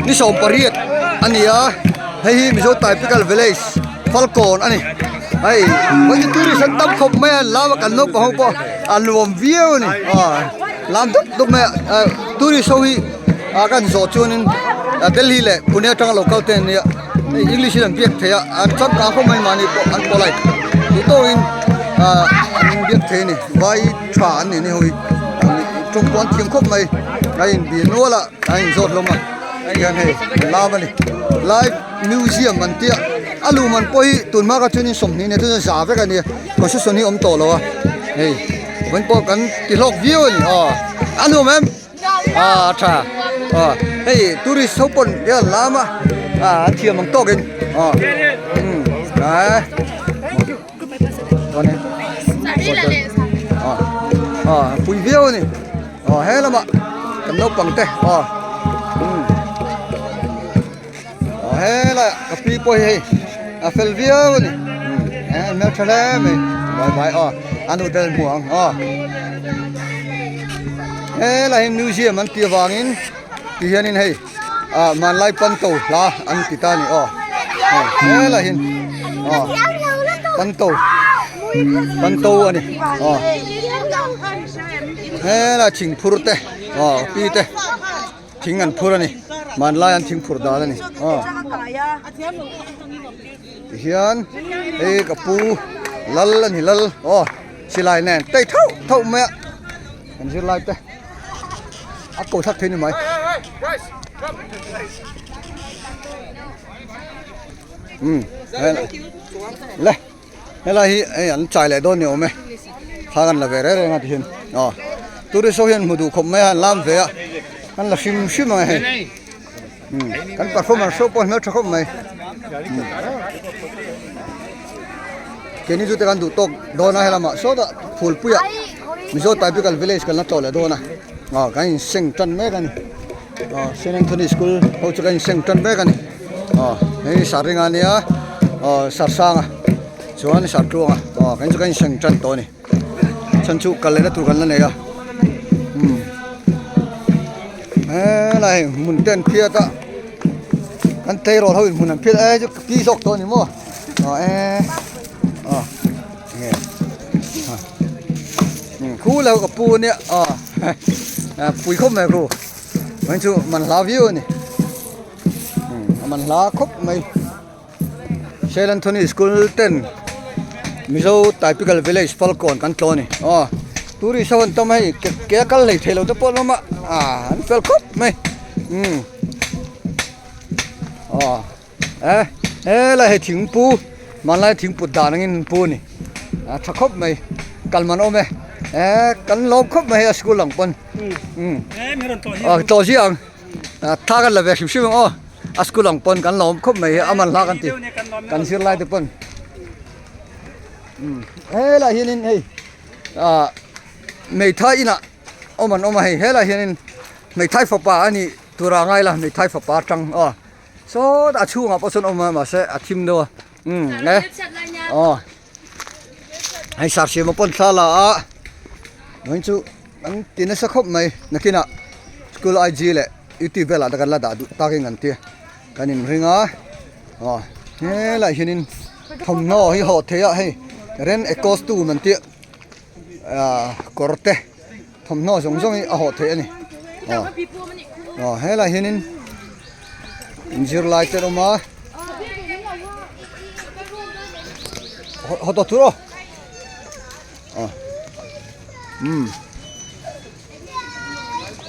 นี่สมปริยอันนี้ให้มิโซไตพิกัลวิลเลจฟอลคอนอันนี้ไอ้วันที่ตุริสันตั้มขบแม่ลาวกันนกของพ่ออันรวมวิวนี่ลามตุกแม่ตุริสวีกันโซจูนินเดลีเล่ปุเนตังโลกาลเตนเนี่ยอังกฤษนั่นเบียกเทียอันจับเขาไม่มานี่อันโปไลนี่ตัวอินเบียกเทนี่ไว้ทรานนี่หุยจงกวนทีมขบไม่ไอ้บีนัวละไอ้โซดลงมาไอ้ยังไงลาบันนี่ไลฟ์มิวเซียมมันเตี้ยอาลูมันปอยตุนมากระชุนิสมนี่เนี่ยตุนสาเวกันเนี่ยก็ชุดส่วนนี้อมโตแล้ววะเฮ้ยมันปอกันติลอกวิวนี่อาลูแม่ท่าเฮ้ยตุริสเขาปนเดี๋ยวลามาเทียมมันโตกันตอนนี้ปุยวิวนี่เฮ้ยละมะกันนกปังเตะเฮ้ยละกับปีปอยเฮ้ยเฟลวิวนี่เนื้อทะเลมั้ยบายอันนู้นเดินห่วงเฮ้ยละเห็นมิวเซียมมันตีวางินที่เห็นนี่เฮ้ยมันไล่ปันโตละอันติตานี่เฮ้ยละเห็นปันโตอันนี้เฮ้ยละชิงพูดเตะปีเตะชิงอันพูดนี่มันไล่อันชิงพูดดาลนี่เฮียนเอ้กับปูลัลนี่ลัลสิไลแน่เตะเท่าแม่มันสิไลเตะอักโกทักเทนี่ไหมเลยละไอ้อันใจเลยโดนเนี่ยไหมพากันละเวรเลยนะที่เห็นตุริโซเห็นมุดูคมไม่หันลามเสียกันละชิมไหมกันปัดฟุมันโซปอนเนื้อชักไหมแค่นี้จุดกันดูตกโดนนะเฮล่ะมาโซดฟูลปุยมิโซไทปิคอลวิลเลจกันนัดโตเลยโดนนะกันเซงตันแม่กันเซนแอนโทนีสคูลเขาจะกันเซงตันแม่กันนี่สาริงานเนี่ยสาร์สังส่วนสาร์ตรวงกันจะกันเซงตันตัวนี่ฉันชุกกันเลยนะตัวกันแล้วเนี่ยอะไรมุนเต้นเพียตะกันเตะรอเขาอีกมุนเพียจะปีศกตัวนี่มั้งเนี่ยคู่แล้วกับปูเนี่ยปุยคบไหมครูมันชูมันลาวิวนี่มันลาคบไหมเชลันโทนี่สคูลเต้นมิโซไทปิคอลวิลเลจฟอลคอนกันโตนี่ตุริสวันทำไมแกกันเลยเทเลตัวปนมาเฟลคบไหมละให้ถึงปูมันไล่ถึงปุดดานังอินปูนี่ถ้าคบไหมกันมันโอไหมกันลบคบไหมสกุลหลังปนต่อเสียงถ้ากันละเวกชิวสกุลหลังปนกันลบคบไหมมันลากันตีกันเสียไล่ตัวปนละเฮียนินไม่ท้ายนะมันมาให้ละเฮียนินไม่ท้ายฝาป่านี่ตัวร่างไงล่ะไม่ท้ายฝาป่าจังโซดาชูงปะสนมาเสอทิมดัวเนี่ยให้สาร์เสียมาปนซาลามันจูมันตีนสักคบไหมนักกินะสกูลไอจีเลยยูทูบเวลาตะกันละดูตาเก่งกันเตี้ยกันนินริงเนี่ยละเห็นทำน้อให้หดเทียให้เรนเอโกสตูมันเตี้ยกอร์เตทำน้อส่งให้หดเทียนี่ให้ละเห็นอินจิรไลเตอร์มาหดตัว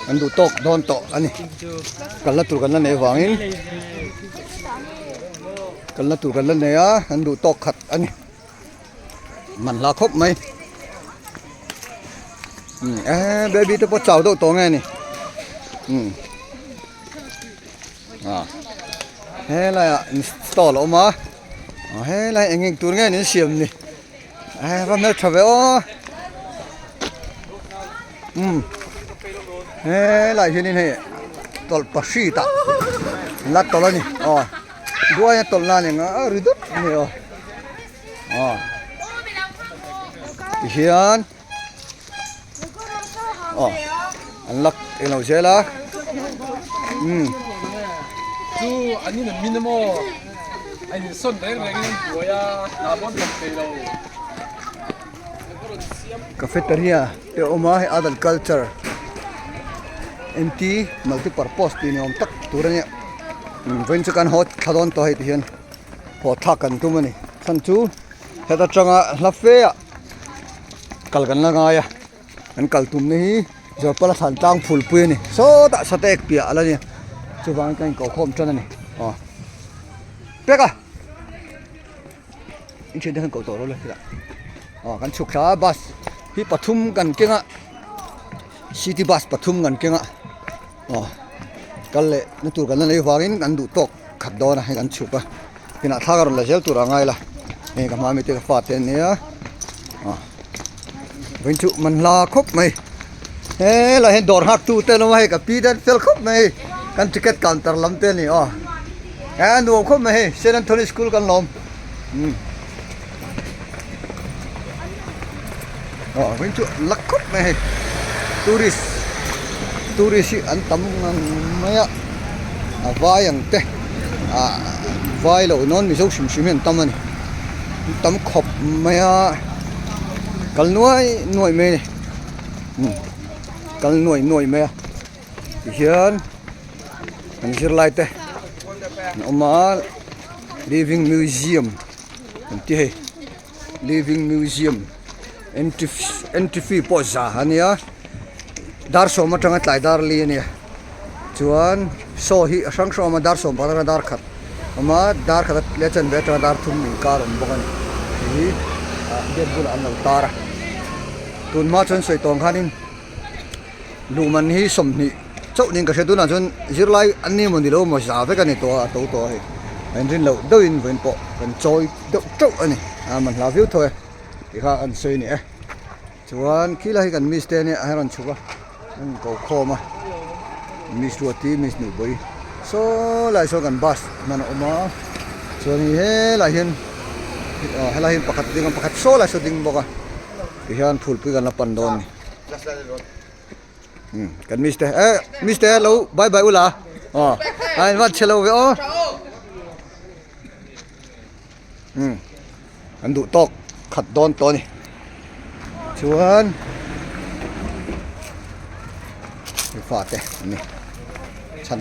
อันดูตกโดนตกอันนี้กันละตัวกันละเนี่ยวางินกันละตัวกันละเนี่ยอันดูตกขัดอันนี้มันลาครบไหมเบบี้ตัวปะเจ้าตัวไงนี่เฮ้ยอะไรสตอลออกมาเฮ้ยอะไรเองตัวไงนี่เสียมนี่ว่าเนื้อชาวเวลเฮ้ยอะไรที่นี่ตอลปัสซีตาลัดตอลนี่ด้วยตอลนั่นเองริดุนี่เฮียนอันลักเอลเจล่า就安尼的米那么，哎，你顺带那个我呀，拿不动对喽。 cafeteria te oma he adult culture empty multi-purpose ti niom tak turanya ven chu kan hot thadon to he hian ho tha kan tu mani san chu heta changa lafe kal kan langa ya an kal tum ni jo pala san tang phul pui ni so ta satek pia ala ni chu wang kan ko khom chan ni peka in chen han ko to ro le la kan chuk sa bus hi pathum kan kenga city bus pathum kan kenga kalle natur kan le wangin kan du tok khat do na kan chupa kina thagar la jel tur angai la e ka mami te fa te ne wen chu man la khop mai he la hen dor hak tu te no mai ka pi dan fel khop mai kan ticket counter lam te ni an no khop mai St Anthony school kan lom wen chu lak khop mai tourist an tam ngan maya vai ang te vai lo non mi so sim sim hen tam ani tam khop maya kal nuai me ni kal nuai me hian an sir lai te oma living museum ti he living museum entry poza ania dar so ma tanga tlai dar li ania chuan so hi asang so ma dar so ba dar khat ama dar khat le chan be ta dar thum ni kar on bokan hi get bul an lo tara tun ma chon soi tong khanin lu man hi som ni chau ning ka seduna chon zirlai anni mon di lo mo sa ve ka ni to he an rin lo do in ven po kan choi do chau ani man la view thoi ki kha an sei ni chuan kila hi kan mis te ni a ran chuwa an ko khoma mis ruati mis nu boi so lai so kan bus man oma chuan he lai hin helai hin pakhat so lai so ding boka ki hian phul pi kan la pan don ni kan mis te lo bye ula ai wat chelo ve an du tok khat don to ni chuan fa te ni chan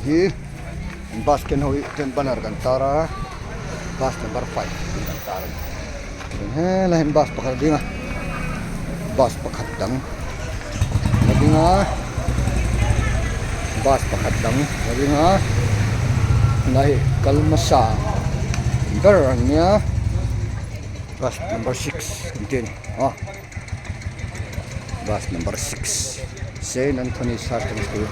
hi bus ken hoi ten banner kan tara bus number 5 kan tara he la hen bus pakhat dinga bus pakhat dang dinga bus pakhat dang dinga lai kalmasa garangnya bus number 6 contain bus number 6 St Anthony Sarton School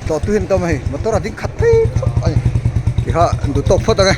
to tu hin to mai motor ading khat thei ai ki ha du tok phot ga